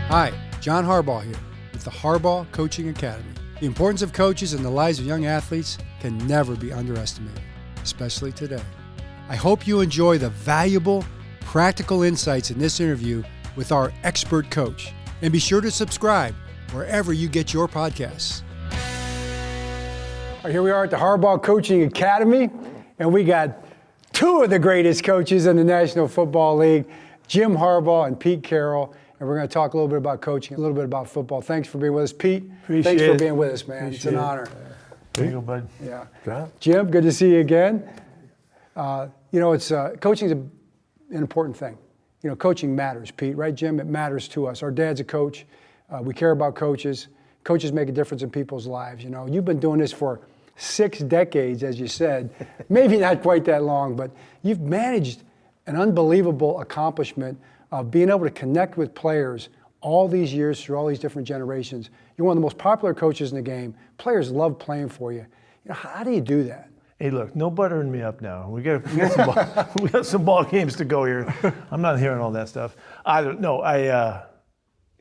Hi, John Harbaugh here with the Harbaugh Coaching Academy. The importance of coaches in the lives of young athletes can never be underestimated, especially today. I hope you enjoy the valuable, practical insights in this interview with our expert coach. And be sure to subscribe wherever you get your podcasts. All right, here we are at the Harbaugh Coaching Academy, and we got two of the greatest coaches in the National Football League, Jim Harbaugh and Pete Carroll. And we're going to talk a little bit about coaching, a little bit about football. Thanks for being with us, Pete. Thanks for being with us, man. It's an honor. There you go, bud. Yeah. Jim, good to see you again. Coaching is an important thing. You know, coaching matters, Pete, right, Jim? It matters to us. Our dad's a coach. We care about coaches. Coaches make a difference in people's lives. You know, you've been doing this for 6 decades, as you said. Maybe not quite that long, but you've managed an unbelievable accomplishment of being able to connect with players all these years through all these different generations. You're one of the most popular coaches in the game. Players love playing for you. You know, how do you do that? Hey, look, no buttering me up now. We got some ball games to go here. I'm not hearing all that stuff.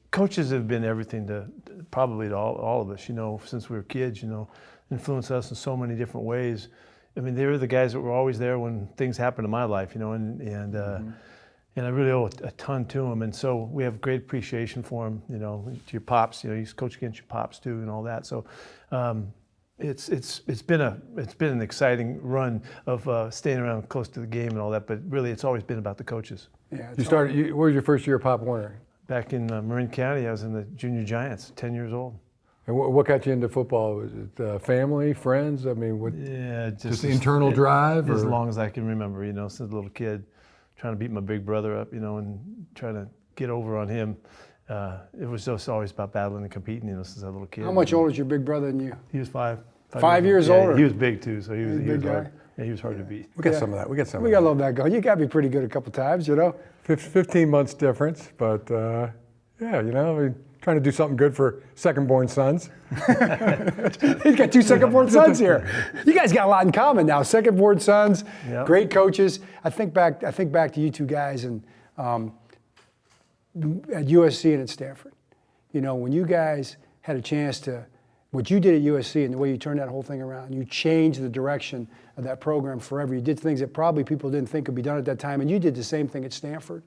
Coaches have been everything to probably to all of us. You know, since we were kids. You know, influenced us in so many different ways. I mean, they were the guys that were always there when things happened in my life. You know, and I really owe a ton to him, and so we have great appreciation for him. You know, to your pops. You know, he's coached against your pops too, and all that. So, it's been an exciting run of staying around close to the game and all that. But really, it's always been about the coaches. Yeah. Where was your first year at Pop Warner? Back in Marin County, I was in the Junior Giants, 10 years old. And what got you into football? Was it family, friends? I mean, what? Yeah, just internal drive. As long as I can remember, you know, since a little kid. Trying to beat my big brother up, you know, and trying to get over on him. It was just always about battling and competing, you know, since I was a little kid. How much older is your big brother than you? He was 5 years older? He was big too, so he was guy. hard. Yeah, he was hard to beat. We got some of that. We got a little that going. You got to be pretty good a couple times, you know. 15 months difference, but yeah, you know, I mean, trying to do something good for second-born sons. He's got 2 second-born sons here. You guys got a lot in common now. Second-born sons, yep. Great coaches. I think back to you two guys and at USC and at Stanford. You know, when you guys had a chance to, what you did at USC and the way you turned that whole thing around, you changed the direction of that program forever. You did things that probably people didn't think could be done at that time, and you did the same thing at Stanford.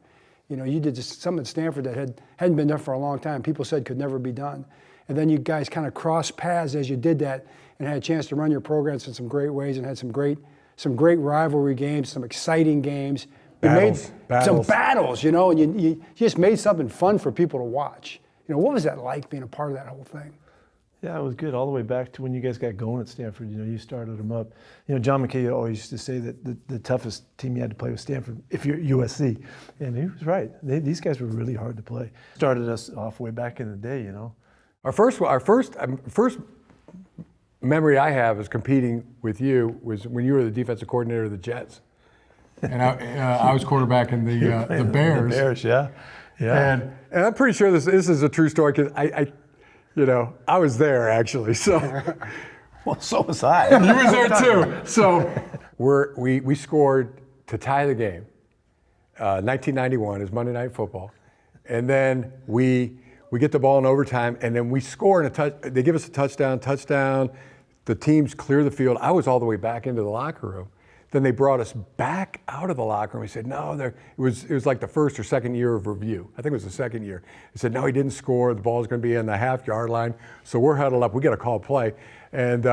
You know, you did something at Stanford that hadn't been done for a long time. People said could never be done. And then you guys kind of crossed paths as you did that and had a chance to run your programs in some great ways and had some great rivalry games, some exciting games. You made some battles, you know, and you just made something fun for people to watch. You know, what was that like being a part of that whole thing? Yeah, it was good all the way back to when you guys got going at Stanford. You know, you started them up. You know, John McKay always used to say that the toughest team you had to play was Stanford if you're USC. And he was right. These guys were really hard to play. Started us off way back in the day, you know. Our first memory I have is competing with you was when you were the defensive coordinator of the Jets. And I was quarterback in the Bears. The Bears, yeah. And I'm pretty sure this is a true story because I was there actually. So, well, so was I. You was there too. So, we scored to tie the game. 1991 is Monday Night Football, and then we get the ball in overtime, and then we score in a touch. They give us a touchdown. The teams clear the field. I was all the way back into the locker room. Then they brought us back out of the locker room. We said, no, it was like the first or second year of review. I think it was the second year. They said, no, he didn't score. The ball's going to be in the half-yard line. So we're huddled up. We got to call play. And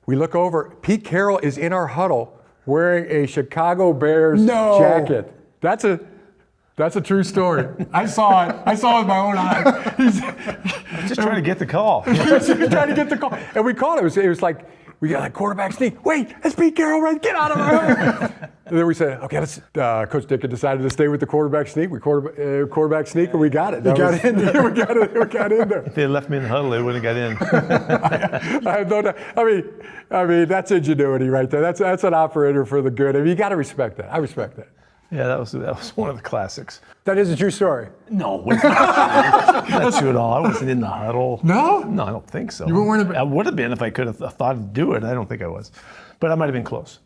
we look over. Pete Carroll is in our huddle wearing a Chicago Bears jacket. That's a true story. I saw it. I saw it with my own eyes. Just trying to get the call. Just trying to get the call. And we called it. It was like, we got like quarterback sneak. Wait, that's Pete Carroll, right? Get out of our And then we said, okay, Coach Dickett decided to stay with the quarterback sneak. We quarterback sneak, and we got it. We got in there. If they had left me in the huddle, they wouldn't have got in. I have no doubt. I mean, that's ingenuity right there. That's an operator for the good. I mean, you got to respect that. I respect that. Yeah, that was one of the classics. That is a true story. No, it's not true at all. I wasn't in the huddle. No? No, I don't think so. You weren't. I would have been if I could have thought to do it. I don't think I was, but I might have been close.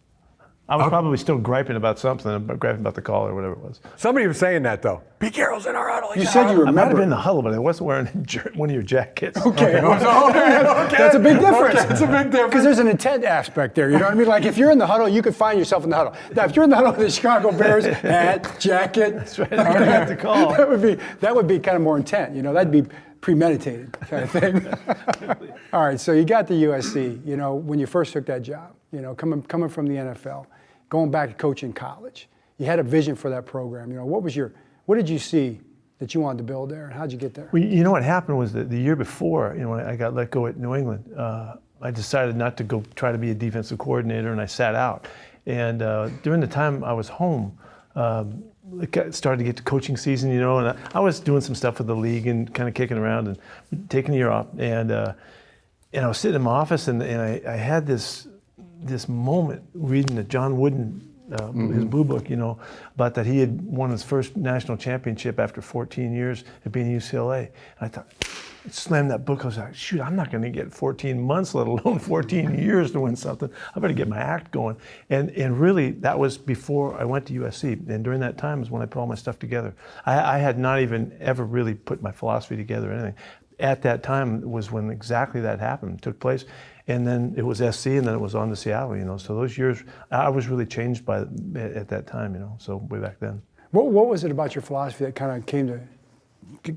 I was probably still griping about something, griping about the call or whatever it was. Somebody was saying that though. Pete Carroll's in our huddle. You said you I might have been remember. in the huddle, but I wasn't wearing one of your jackets. Okay. That's a big difference. That's a big difference. Because there's an intent aspect there. You know what I mean? Like if you're in the huddle, you could find yourself in the huddle. Now, if you're in the huddle with the Chicago Bears hat, jacket, That's right. I got the call. that would be kind of more intent. You know, that'd be premeditated kind of thing. All right. So you got to USC. You know, when you first took that job. You know, coming from the NFL, going back to coaching college. You had a vision for that program. You know, what did you see that you wanted to build there, and how'd you get there? Well, you know what happened was that the year before, you know, when I got let go at New England, I decided not to go try to be a defensive coordinator, and I sat out. And during the time I was home, started to get to coaching season, you know, and I was doing some stuff with the league and kind of kicking around and taking a year off. And I was sitting in my office, and I had this moment reading the John Wooden, his blue book, you know, about that he had won his first national championship after 14 years at being at UCLA. And I thought, slammed that book. I was like, shoot, I'm not going to get 14 months, let alone 14 years to win something. I better get my act going. And really, that was before I went to USC. And during that time is when I put all my stuff together. I had not even ever really put my philosophy together or anything. At that time was when exactly that happened, took place. And then it was SC, and then it was on to Seattle, you know. So those years, I was really changed at that time, you know, so way back then. What was it about your philosophy that kind of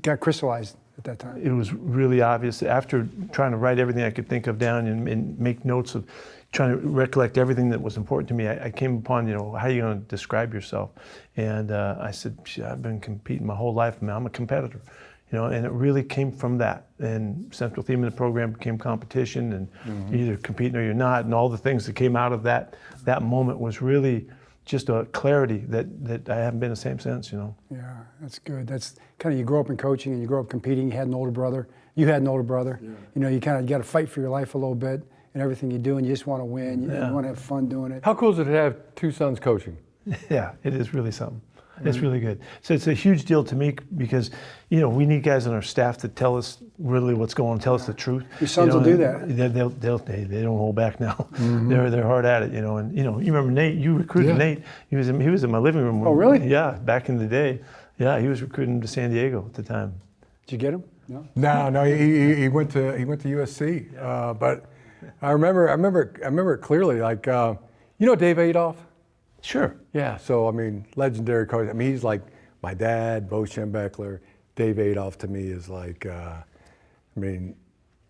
got crystallized at that time? It was really obvious. After trying to write everything I could think of down and make notes of trying to recollect everything that was important to me, I came upon, you know, how are you going to describe yourself? And I said, I've been competing my whole life, man. I'm a competitor. You know, and it really came from that. And central theme of the program became competition, and you're either competing or you're not. And all the things that came out of that moment was really just a clarity that I haven't been the same since, you know. Yeah, that's good. That's kind of, you grow up in coaching and you grow up competing. You had an older brother. You had an older brother. Yeah. You know, you got to fight for your life a little bit and everything you do, and you just want to win. You want to have fun doing it. How cool is it to have two sons coaching? Yeah, it is really something. It's really good. So it's a huge deal to me because, you know, we need guys on our staff to tell us really what's going on, tell us the truth. Your sons will do that. They don't hold back now. They're hard at it, you know. And you know, you remember Nate? You recruited Nate. He was in my living room. Oh, really? Yeah, back in the day. Yeah, he was recruiting to San Diego at the time. Did you get him? No. He went to USC. But I remember it clearly. Like, you know, Dave Adolph. Sure. Yeah, so I mean, legendary coach. I mean, he's like my dad, Bo Schembechler. Dave Adolph to me is like, I mean,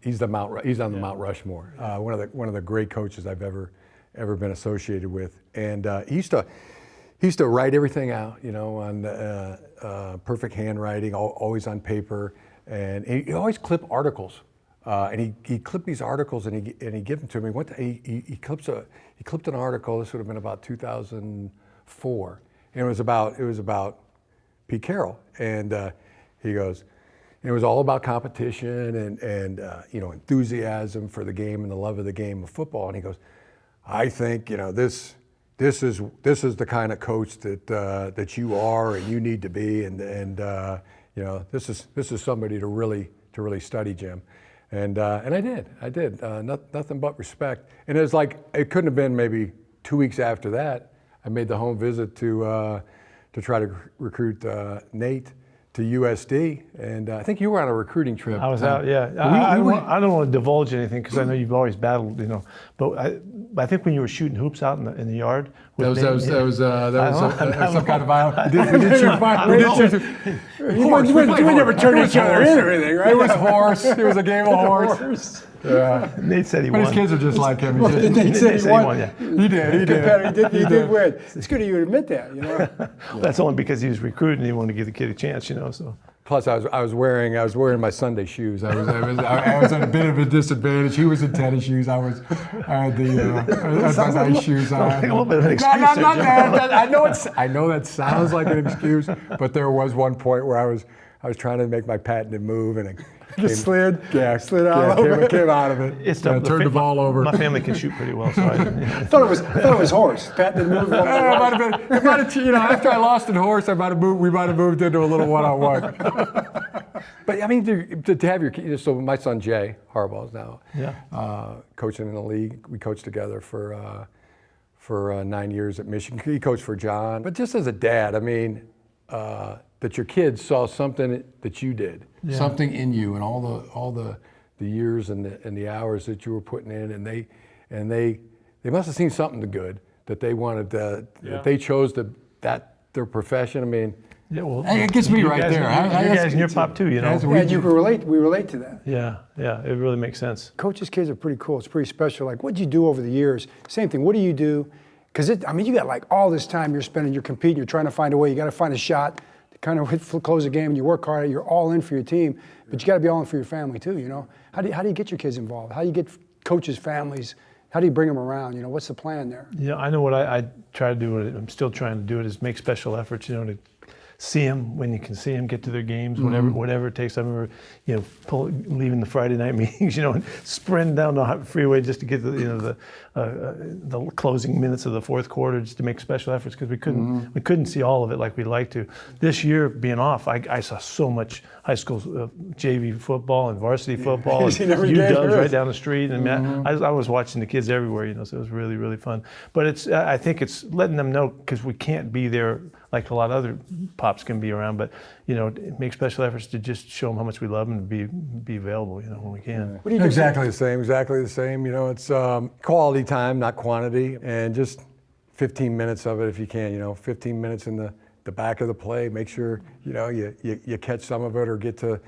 he's on the Mount Rushmore. One of the great coaches I've ever been associated with. And he used to write everything out, you know, on perfect handwriting, always on paper, and he always clip articles. And he clipped these articles and he gave them to me. He clipped an article. This would have been about 2004, and it was about Pete Carroll. And he goes, and it was all about competition and you know, enthusiasm for the game and the love of the game of football. And he goes, I think, you know, this is the kind of coach that you are and you need to be, and you know, this is somebody to really study, Jim. And I did. Nothing but respect. And it was like, it couldn't have been maybe 2 weeks after that, I made the home visit to try to recruit Nate to USD. And I think you were on a recruiting trip. I was out, yeah. I don't want to divulge anything because I know you've always battled, you know. But I think when you were shooting hoops out in the yard. That was some kind of violence. We did shoot. We never turned each other in or anything, right? It was horse. It was a game of horse. Yeah. Nate said he won. But his kids are just like him. Nate said he won. Yeah. He did. He did win. It's good of you to admit that, you know. Well, that's only because he was recruiting and he wanted to give the kid a chance, you know. So. Plus, I was wearing my Sunday shoes. I was at a bit of a disadvantage. He was in tennis shoes. I had my nice shoes on. A little bit of an excuse. I know that sounds like an excuse, but there was one point where I was trying to make my patented move and it slid out came out of it. It's turned the ball over. My family can shoot pretty well, so I thought it was horse. Patented move. It might have, you know, after I lost in horse, we might have moved into a little one-on-one. But I mean, to have your, so my son Jay Harbaugh is now coaching in the league. We coached together for for 9 years at Michigan. He coached for John. But just as a dad, I mean, that your kids saw something that you did, something in you, and all the years and the hours that you were putting in, and they must have seen something good that they wanted that they chose their profession. I mean, yeah, well, it gets me right there. You guys and your pop too, you know. And you can relate. We relate to that. Yeah, it really makes sense. Coaches' kids are pretty cool. It's pretty special. Like, what'd you do over the years? Same thing. What do you do? Because you got like all this time you're spending. You're competing. You're trying to find a way. You got to find a shot to kind of close the game. And you work hard. You're all in for your team, but you got to be all in for your family too. You know, how do you get your kids involved? How do you get coaches' families? How do you bring them around? You know, what's the plan there? Yeah, I know what I try to do. I'm still trying to do it. Is make special efforts. You know, to see them when you can see them, get to their games, whatever it takes. I remember, you know, leaving the Friday night meetings, you know, and sprinting down the freeway just to get the closing minutes of the fourth quarter, just to make special efforts, because we couldn't see all of it like we'd like to. This year being off, I saw so much high school JV football and varsity football, and UW's right down the street, and I was watching the kids everywhere, you know, so it was really, really fun. But I think it's letting them know, because we can't be there like a lot of other pops can be around, but, you know, make special efforts to just show them how much we love them and be available, you know, when we can. What do you do? Exactly the same. You know, it's quality time, not quantity, and just 15 minutes of it if you can. You know, 15 minutes in the back of the play. Make sure, you know, you catch some of it or get to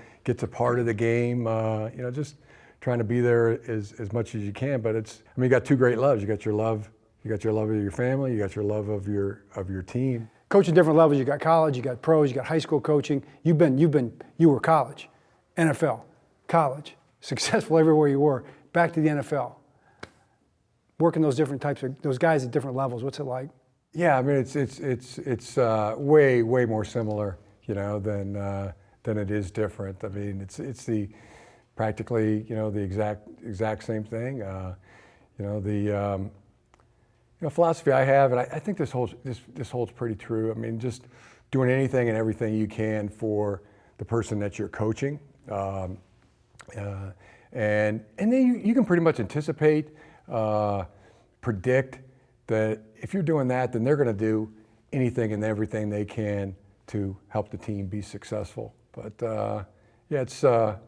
part of the game. You know, just trying to be there as much as you can. But you got two great loves. You got your love of your family. You got your love of your team. Coaching different levels. You got college, you got pros, you got high school coaching. You were college, NFL, college, successful everywhere you were. Back to the NFL. Working those different types of those guys at different levels. What's it like? Yeah, I mean it's way more similar, you know, than it is different. I mean it's the practically, you know, the exact same thing. You know, the philosophy I have, and I think this holds pretty true. I mean, just doing anything and everything you can for the person that you're coaching, and then you can pretty much anticipate, predict that if you're doing that, then they're going to do anything and everything they can to help the team be successful. But yeah, it's all.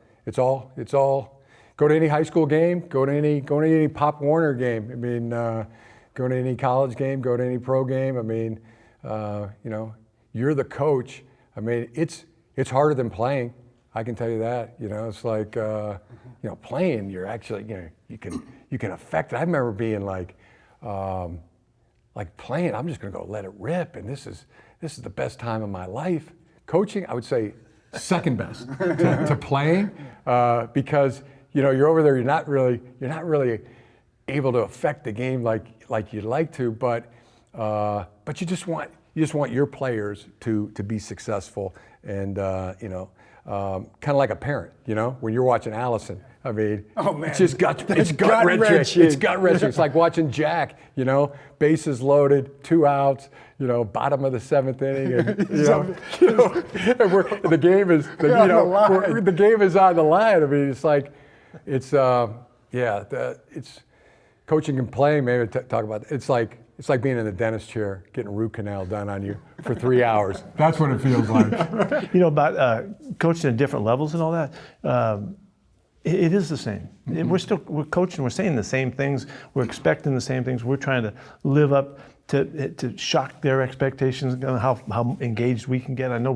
Go to any high school game, go to any Pop Warner game. I mean. Go to any college game, go to any pro game. I mean, you know, you're the coach. I mean, it's harder than playing. I can tell you that. You know, it's like, you know, playing. You're actually, you know, you can affect it. I remember being like playing. I'm just going to go let it rip, and this is the best time of my life. Coaching, I would say, second best to playing, because you know you're over there. You're not really able to affect the game like you'd like to, but you just want your players to be successful, and you know, kind of like a parent, you know, when you're watching Allison. I mean, oh man, it's gut wrenching. It's gut wrenching. It's like watching Jack, you know, bases loaded, 2 outs, you know, bottom of the 7th inning, and and the game is the game is on the line. I mean, it's like it's coaching and playing, maybe talk about it. It's like being in the dentist chair, getting a root canal done on you for 3 hours. That's what it feels like. You know, about coaching at different levels and all that. It is the same. We're coaching. We're saying the same things. We're expecting the same things. We're trying to live up to shock their expectations, how engaged we can get. I know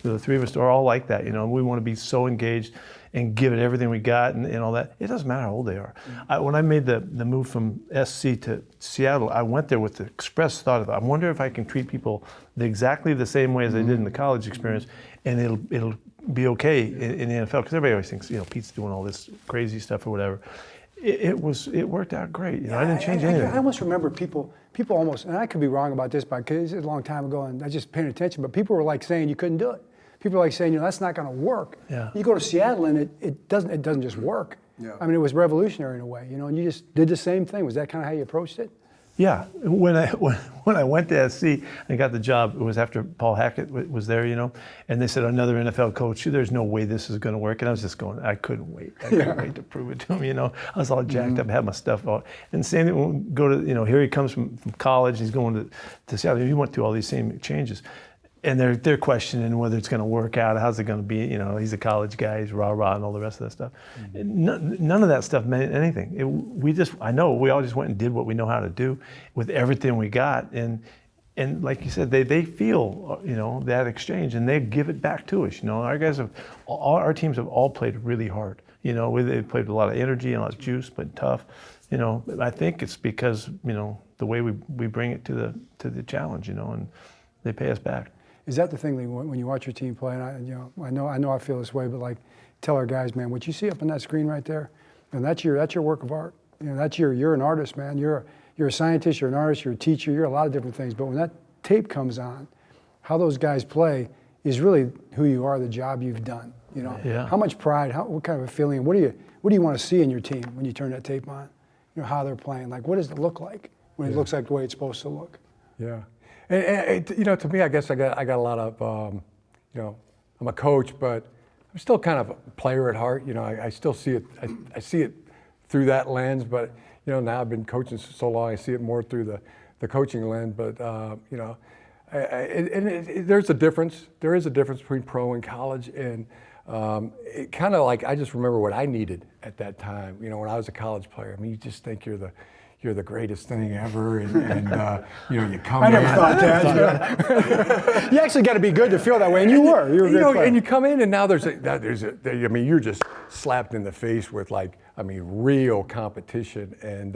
the three of us are all like that. You know, we want to be so engaged and give it everything we got and all that. It doesn't matter how old they are. When I made the move from SC to Seattle, I went there with the express thought of, I wonder if I can treat people exactly the same way as I did in the college experience, and it'll be okay in the NFL, because everybody always thinks, you know, Pete's doing all this crazy stuff or whatever. It worked out great. You know, I didn't change anything. I almost remember people almost, and I could be wrong about this, because it's a long time ago and I just paying attention, but people were like saying you couldn't do it. People are like saying, you know, that's not going to work. Yeah. You go to Seattle and it doesn't just work. Yeah. I mean, it was revolutionary in a way, you know, and you just did the same thing. Was that kind of how you approached it? Yeah, when I went to SC and got the job, it was after Paul Hackett was there, and they said, another NFL coach, there's no way this is going to work. And I was just going, I couldn't wait. I couldn't wait to prove it to him, I was all jacked up, had my stuff out. And same, go to, here he comes from college, he's going to Seattle. He went through all these same changes. And they're questioning whether it's going to work out, how's it going to be, he's a college guy, he's rah-rah and all the rest of that stuff. None of that stuff meant anything. I know we all just went and did what we know how to do with everything we got. And like you said, they feel, that exchange, and they give it back to us. Our guys our teams have all played really hard. They played with a lot of energy and a lot of juice, but tough. I think it's because, the way we bring it to the challenge, and they pay us back. Is that the thing when you watch your team play? And I know I feel this way, but like, tell our guys, man, what you see up on that screen right there, and that's your work of art. You're an artist, man. You're a scientist, you're an artist, you're a teacher, you're a lot of different things. But when that tape comes on, how those guys play is really who you are, the job you've done. Yeah. How much pride? What kind of a feeling? What do you want to see in your team when you turn that tape on? How they're playing. Like, what does it look like when it looks like the way it's supposed to look? Yeah. And to me, I guess I got a lot of, I'm a coach, but I'm still kind of a player at heart. I still see it. I see it through that lens. But now I've been coaching so long, I see it more through the coaching lens. But there's a difference. There is a difference between pro and college, and it kind of like I just remember what I needed at that time. When I was a college player. I mean, you just think you're the greatest thing ever, and you come in. I never thought that. You actually got to be good to feel that way, and you were. You were a good player. And you come in, and now you're just slapped in the face with real competition, and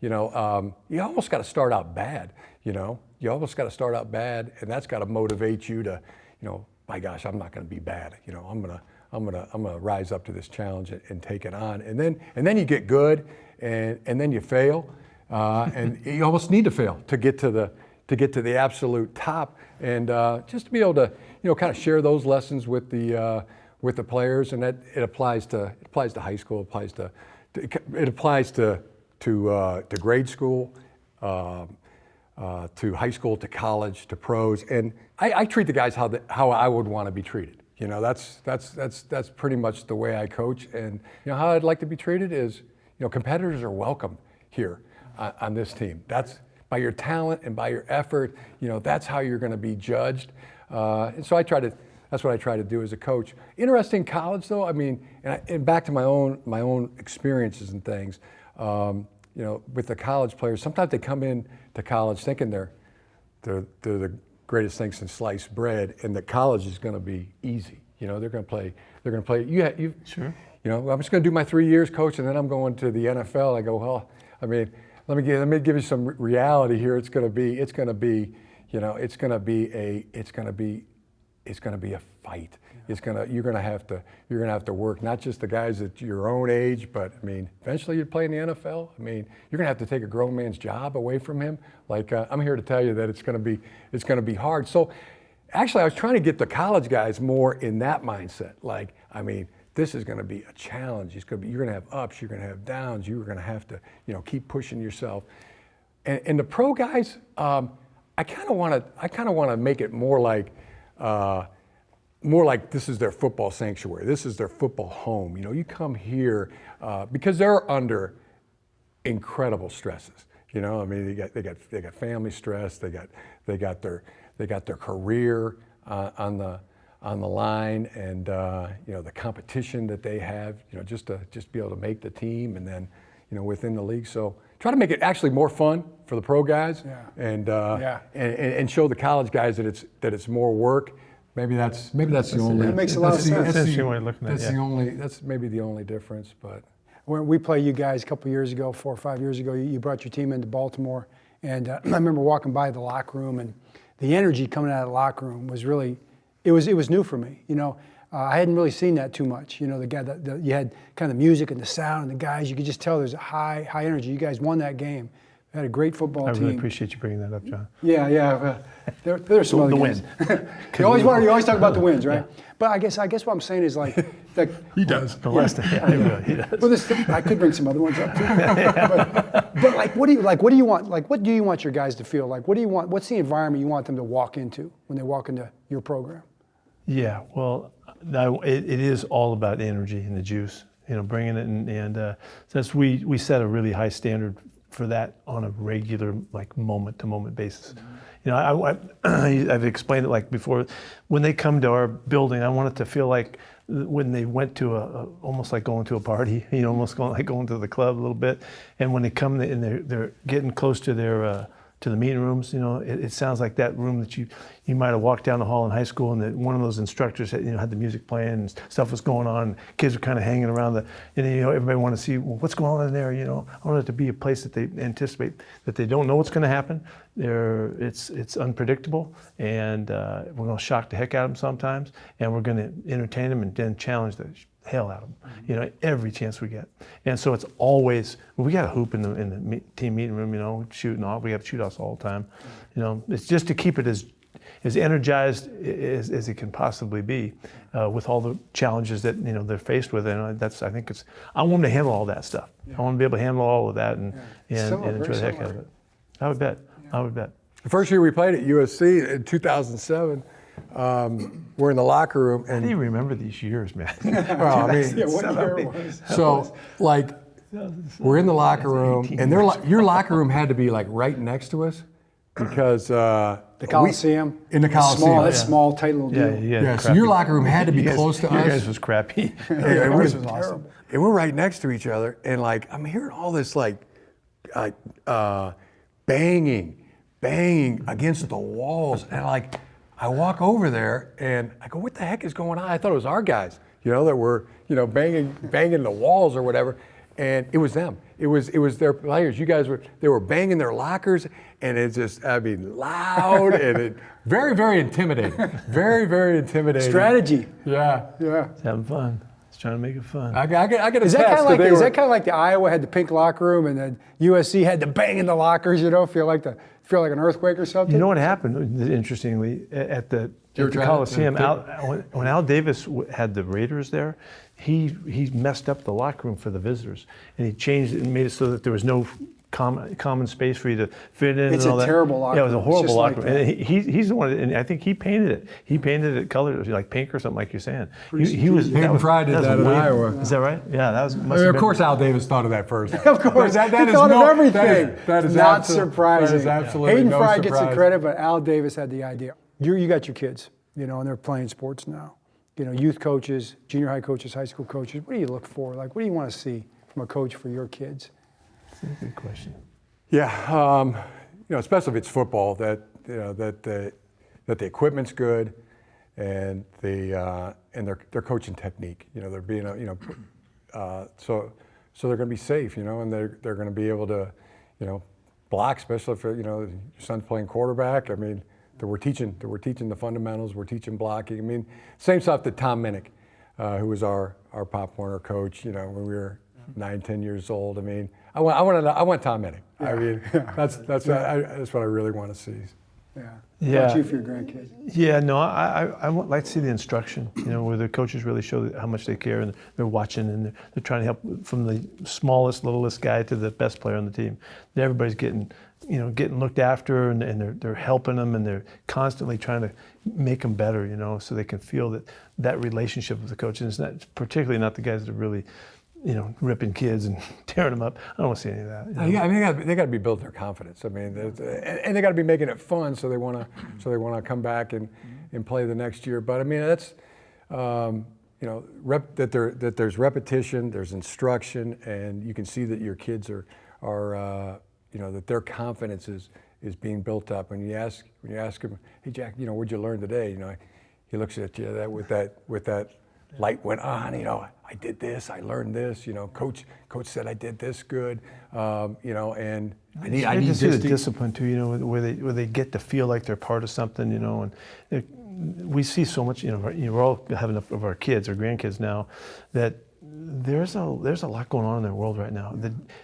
you almost got to start out bad. You almost got to start out bad, and that's got to motivate you to, my gosh, I'm not going to be bad. I'm gonna rise up to this challenge and take it on, and then you get good. And then you fail, and you almost need to fail to get to the absolute top, and just to be able to kind of share those lessons with the players, and that it applies to high school, it applies to grade school, to high school, to college, to pros, and I treat the guys how I would want to be treated. That's pretty much the way I coach, and how I'd like to be treated is. Competitors are welcome here on this team. That's by your talent and by your effort. That's how you're going to be judged. And so that's what I try to do as a coach. Interesting college, though. I mean, and back to my own experiences and things. With the college players, sometimes they come in to college thinking they're the greatest thing since sliced bread, and that college is going to be easy. They're going to play. Sure. I'm just going to do my 3 years, coach, and then I'm going to the NFL. I go, well, I mean, let me give you some reality here. It's going to be a fight. You're going to have to work, not just the guys at your own age, but I mean, eventually you play in the NFL. I mean, you're going to have to take a grown man's job away from him. Like I'm here to tell you that it's going to be hard. So, actually, I was trying to get the college guys more in that mindset. Like, I mean. This is going to be a challenge. You're going to have ups. You're going to have downs. You're going to have to, keep pushing yourself. And the pro guys, I kind of want to make it more like this is their football sanctuary. This is their football home. You come here because they're under incredible stresses. I mean, they got family stress. They got their career on the line, and the competition that they have, just to be able to make the team, and then within the league. So try to make it actually more fun for the pro guys, and show the college guys that it's more work. Maybe that's the only. That makes a lot of sense. That's maybe the only difference. But when we played you guys a couple of years ago, 4 or 5 years ago, you brought your team into Baltimore, and I remember walking by the locker room, and the energy coming out of the locker room was really. It was new for me, I hadn't really seen that too much. The guy you had kind of the music and the sound and the guys. You could just tell there's a high energy. You guys won that game, had a great football I team. really appreciate you bringing that up, John. Yeah. There's some other The games. win. you always talk about the wins, right? Yeah. But I guess what I'm saying is like he does. The last time, yeah, he does. Well, I could bring some other ones up too. but like, what do you want? Like, what do you want your guys to feel like? What do you want? What's the environment you want them to walk into when they walk into your program? Yeah, well, it is all about energy and the juice. Bringing it and since we set a really high standard for that on a regular, like moment-to-moment basis. I've explained it like before. When they come to our building, I want it to feel like when they went to almost like going to a party. Almost going to the club a little bit. And when they come and they're getting close to their to the meeting rooms, it sounds like that room that you might have walked down the hall in high school, and that one of those instructors had the music playing and stuff was going on. And kids were kind of hanging around and everybody wanted to see, well, what's going on in there. I want it to be a place that they anticipate, that they don't know what's going to happen. It's unpredictable, and we're going to shock the heck out of them sometimes, and we're going to entertain them and then challenge the hell out of them, every chance we get. And so it's always, we got a hoop in the team meeting room, shooting off. We have shoot-offs all the time. It's just to keep it as energized as it can possibly be, with all the challenges that they're faced with. And I think I want them to handle all that stuff. Yeah. I want to be able to handle all of that and enjoy the heck out of it. I would bet. The first year we played at USC in 2007. We're in the locker room, and how do you remember these years, man? Well, I mean, what year it was? So like, we're in the locker room, and your locker room had to be like right next to us, because the Coliseum. In the Coliseum, that's small, tight little deal. Yeah. So your locker room had to be close to us. Your guys was crappy. It was awesome. And we're right next to each other, and like I'm hearing all this like banging against the walls, and like. I walk over there and I go, what the heck is going on? I thought it was our guys, that were, banging the walls or whatever. And it was them. It was their players. They were banging their lockers, and it's just, loud and very, very intimidating. Very, very intimidating. Strategy. Yeah. It's having fun. It's trying to make it fun. I got a Is that kind of like the Iowa had the pink locker room and then USC had the bang in the lockers, feel like an earthquake or something? You know what happened, interestingly, at the Coliseum, when Al Davis had the Raiders there, he messed up the locker room for the visitors, and he changed it and made it so that there was no common space for you to fit in. It's and all a that. terrible locker room. Yeah, it was a horrible locker room. Like And he's the one, and I think he painted it. He painted it colored like pink or something, like you're saying. Hayden Fry did that in Iowa. Is that right? Yeah, that was. Of course, Al Davis thought of that first. Of course, that he thought of everything. That is not surprising. That is absolutely Hayden no Fry surprise. gets the credit, but Al Davis had the idea. You got your kids, and they're playing sports now. Youth coaches, junior high coaches, high school coaches. What do you look for? Like, what do you want to see from a coach for your kids? That's a good question. Yeah, especially if it's football, that the equipment's good, and their coaching technique. They're being so they're going to be safe. And they're going to be able to, block, especially if your son's playing quarterback. I mean, that we're teaching the fundamentals. We're teaching blocking. I mean, same stuff that Tom Minnick, who was our Pop Warner coach. When we were 9, 10 years old. I mean, I want Tom Minnick. Yeah. I mean, that's what I really want to see. Yeah. What about you for your grandkids? Yeah, no, I would like to see the instruction, where the coaches really show how much they care, and they're watching, and they're trying to help from the smallest, littlest guy to the best player on the team. Everybody's getting looked after, and they're helping them, and they're constantly trying to make them better, so they can feel that relationship with the coach. And it's not particularly not the guys that are really, ripping kids and tearing them up. I don't want to see any of that. Yeah, I mean, they got to be building their confidence. I mean, and they got to be making it fun, so they want to come back and play the next year. But I mean, that's that there's repetition, there's instruction, and you can see that your kids are that their confidence is being built up. When you ask him, hey Jack, what'd you learn today? He looks at you with that light went on. I did this, I learned this. Coach said I did this good. And I need to see the discipline too. Where they get to feel like they're part of something. And we see so much. We're all having enough of our kids, our grandkids now, that there's a lot going on in their world right now.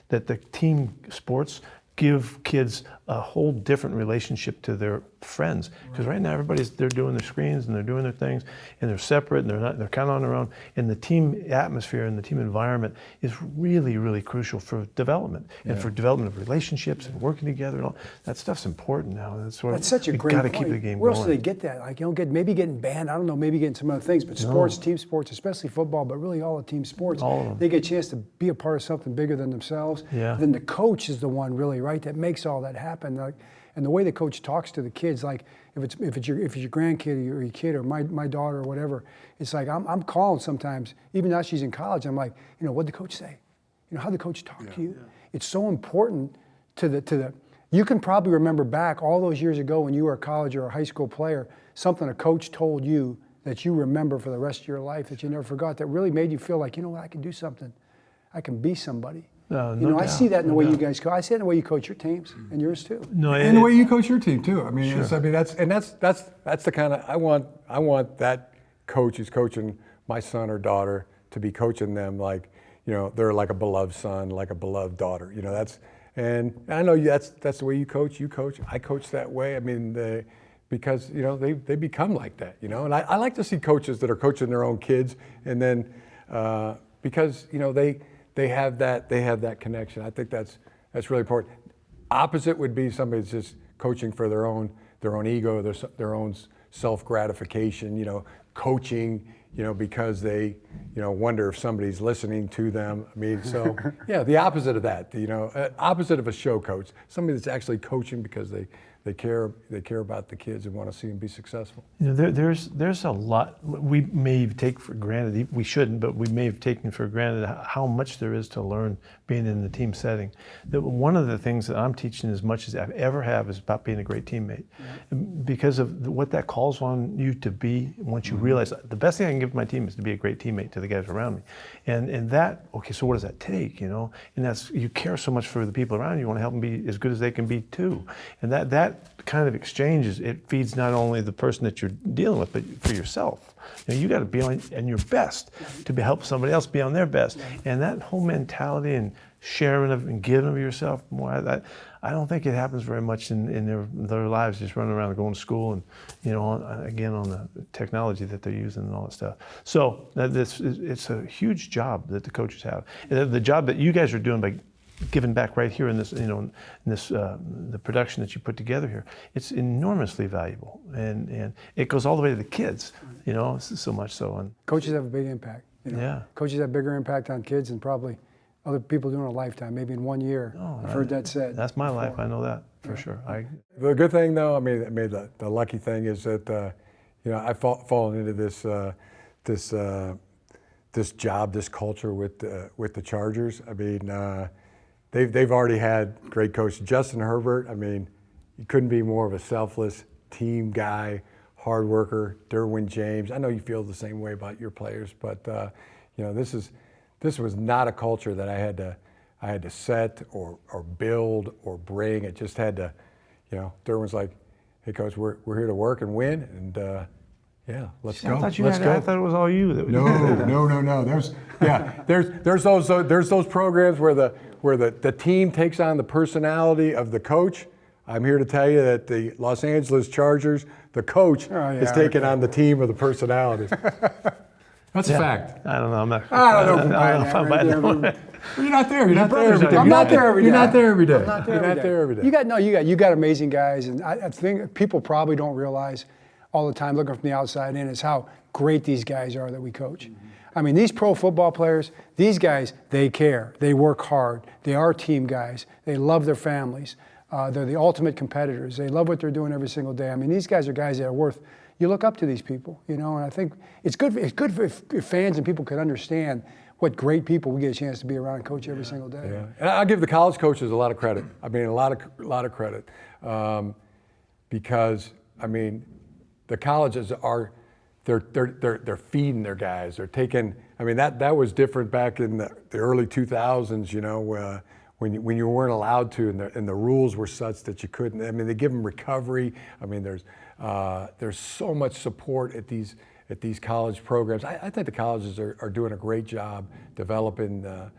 That the team sports give kids a whole different relationship to their friends. Because right now they're doing their screens and they're doing their things and they're separate and they're kind of on their own. And the team atmosphere and the team environment is really, really crucial for development and for development of relationships and working together. And all that stuff's important now. That's such a great point. Keep the game Where going. else do they get that? Like, you don't get maybe getting banned. I don't know. Maybe getting some other things, but sports, team sports, especially football, but really all the team sports, all of them. They get a chance to be a part of something bigger than themselves. Yeah. Then the coach is the one really, right, that makes all that happen. Like, and the way the coach talks to the kids, like if it's your grandkid or your kid or my daughter or whatever, it's like I'm calling sometimes. Even now she's in college, I'm like, what'd the coach say? How the coach talk to you? Yeah. It's so important to the. You can probably remember back all those years ago when you were a college or a high school player, something a coach told you that you remember for the rest of your life that you never forgot, that really made you feel like, I can do something. I can be somebody. No I doubt, see that in the way doubt. you guys coach. I see it in the way you coach your teams and yours too. No, and the way you coach your team too. I mean, sure. that's the kind of I want that coach who's coaching my son or daughter to be coaching them like, they're like a beloved son, like a beloved daughter. And I know that's the way you coach. I coach that way. I mean, because they become like that. And I like to see coaches that are coaching their own kids, and then because they have that connection. I think that's really important. Opposite would be somebody that's just coaching for their own ego, their own self-gratification. Coaching, because they, wonder if somebody's listening to them. I mean, so yeah, the opposite of that. Opposite of a show coach, somebody that's actually coaching because they care about the kids and want to see them be successful. There's a lot we may take for granted. We shouldn't, but we may have taken for granted how much there is to learn being in the team setting. One of the things that I'm teaching as much as I ever have is about being a great teammate, because of what that calls on you to be. Once you realize the best thing I can give my team is to be a great teammate to the guys around me, and that so what does that take? And that's, you care so much for the people around you. You want to help them be as good as they can be too, and that kind of exchanges, it feeds not only the person that you're dealing with, but for yourself. You got to be on your best to help somebody else be on their best. And that whole mentality and sharing of and giving of yourself more, I don't think it happens very much in their lives, just running around and going to school and, again, on the technology that they're using and all that stuff. So it's a huge job that the coaches have. And the job that you guys are doing by giving back right here in this, the production that you put together here, it's enormously valuable, and it goes all the way to the kids, so much so. And coaches have a big impact. Yeah. Coaches have bigger impact on kids than probably other people do in a lifetime, maybe in 1 year. I've heard that said. That's my life. I know that for sure. The good thing, though, I mean, the lucky thing is that I've fallen into this job, this culture with the Chargers. I mean. They've already had great coaches. Justin Herbert, I mean, you couldn't be more of a selfless team guy, hard worker. Derwin James, I know you feel the same way about your players, but this was not a culture that I had to set or build or bring. It just had to, Derwin's like, hey coach, we're here to work and win, and yeah, let's go. I thought it was all you. No. There's those programs where the team takes on the personality of the coach. I'm here to tell you that the Los Angeles Chargers, the coach, is taking on the team of the personalities. That's a fact. I don't know. I don't know. You're not there. You're not there every day. I'm not there every day. You're not there every day. I'm not there every day. You got amazing guys, and I think people probably don't realize all the time, looking from the outside in, is how great these guys are that we coach. I mean, these pro football players, these guys, they care. They work hard. They are team guys. They love their families. They're the ultimate competitors. They love what they're doing every single day. I mean, these guys are guys that are worth. You look up to these people, and I think it's good. It's good if fans and people can understand what great people we get a chance to be around and coach every single day. Yeah, and I give the college coaches a lot of credit. I mean, a lot of credit, because I mean, the colleges are. They're feeding their guys. They're taking. I mean, that was different back in the early 2000s. When you weren't allowed to, and the rules were such that you couldn't. I mean, they give them recovery. I mean, there's so much support at these college programs. I think the colleges are doing a great job developing the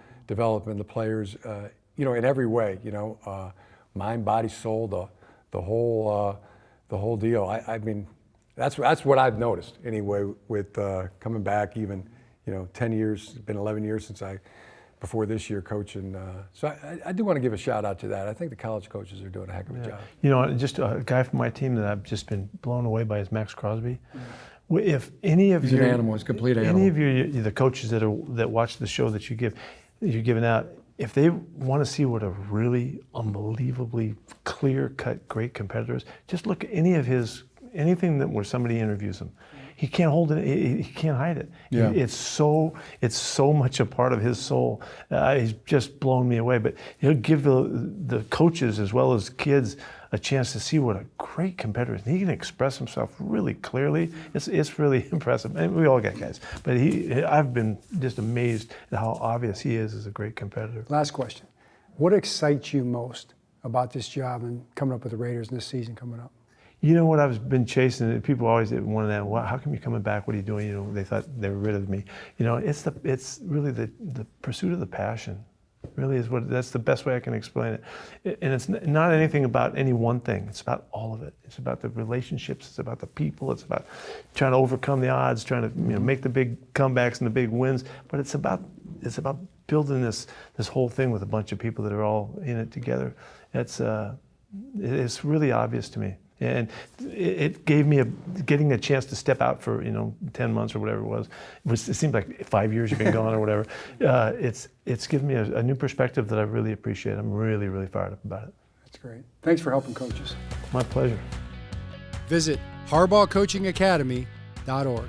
players. In every way. mind, body, soul, the whole deal. I mean, that's what I've noticed anyway with coming back. Even 10 years, it's been 11 years since before this year coaching. So I do want to give a shout out to that. I think the college coaches are doing a heck of a job. Just a guy from my team that I've just been blown away by is Max Crosby. If any of He's you, an animal. He's a complete animal. Any of you, the coaches that watch the show that you're giving out, if they want to see what a really unbelievably clear-cut, great competitor is, just look at anything where somebody interviews him. He can't hold it. He can't hide it. Yeah. It's so much a part of his soul. He's just blown me away. But he'll give the coaches as well as kids a chance to see what a great competitor is. He can express himself really clearly. It's really impressive. And we all get guys, but I've been just amazed at how obvious he is as a great competitor. Last question. What excites you most about this job and coming up with the Raiders in this season coming up? You know what I've been chasing? People always wanted that. Well, how come you're coming back? What are you doing? They thought they were rid of me. It's really the pursuit of the passion. Really that's the best way I can explain it. And it's not anything about any one thing. It's about all of it. It's about the relationships. It's about the people. It's about trying to overcome the odds, trying to make the big comebacks and the big wins. But it's about building this whole thing with a bunch of people that are all in it together. It's really obvious to me. And it gave me getting a chance to step out for 10 months or whatever it was. It seemed like 5 years you've been gone or whatever. It's given me a new perspective that I really appreciate. I'm really, really fired up about it. That's great. Thanks for helping coaches. My pleasure. Visit HarbaughCoachingAcademy.org.